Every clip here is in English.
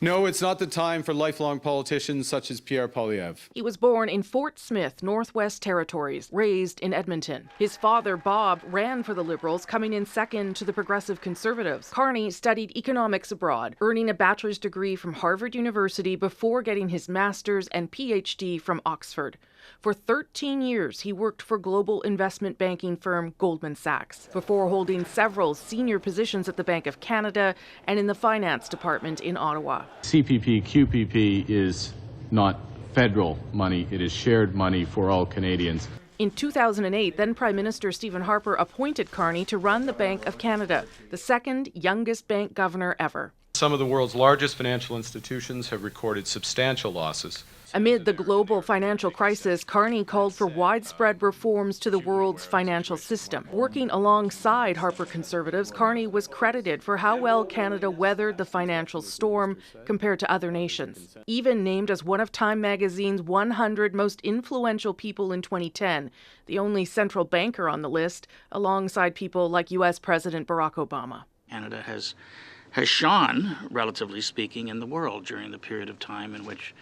No, it's not the time for lifelong politicians such as Pierre Poilievre. He was born in Fort Smith, Northwest Territories, raised in Edmonton. His father, Bob, ran for the Liberals, coming in second to the Progressive Conservatives. Carney studied economics abroad, earning a bachelor's degree from Harvard University before getting his master's and PhD from Oxford. For 13 years, he worked for global investment banking firm Goldman Sachs, before holding several senior positions at the Bank of Canada and in the finance department in Ottawa. CPP, QPP is not federal money. It is shared money for all Canadians. In 2008, then Prime Minister Stephen Harper appointed Carney to run the Bank of Canada, the second youngest bank governor ever. Some of the world's largest financial institutions have recorded substantial losses. Amid the global financial crisis, Carney called for widespread reforms to the world's financial system. Working alongside Harper Conservatives, Carney was credited for how well Canada weathered the financial storm compared to other nations. Even named as one of Time magazine's 100 most influential people in 2010, the only central banker on the list, alongside people like U.S. President Barack Obama. Canada has shone, relatively speaking, in the world during the period of time in which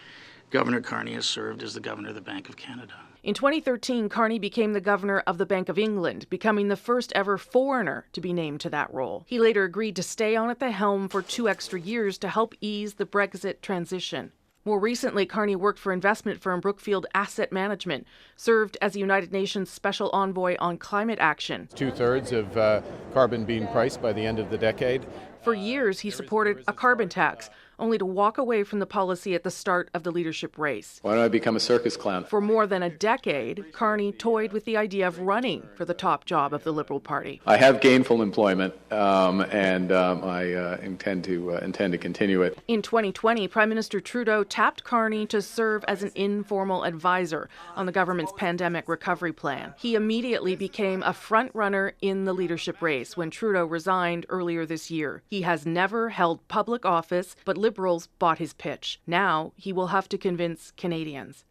Governor Carney has served as the governor of the Bank of Canada. In 2013, Carney became the governor of the Bank of England, becoming the first ever foreigner to be named to that role. He later agreed to stay on at the helm for 2 extra years to help ease the Brexit transition. More recently, Carney worked for investment firm Brookfield Asset Management, served as the United Nations Special Envoy on Climate Action. 2/3 of carbon being priced by the end of the decade. For years, he supported a carbon tax, only to walk away from the policy at the start of the leadership race. Why don't I become a circus clown? For more than a decade, Carney toyed with the idea of running for the top job of the Liberal Party. I have gainful employment, and I intend to continue it. In 2020, Prime Minister Trudeau tapped Carney to serve as an informal advisor on the government's pandemic recovery plan. He immediately became a front-runner in the leadership race when Trudeau resigned earlier this year. He has never held public office, but Liberals bought his pitch. Now he will have to convince Canadians.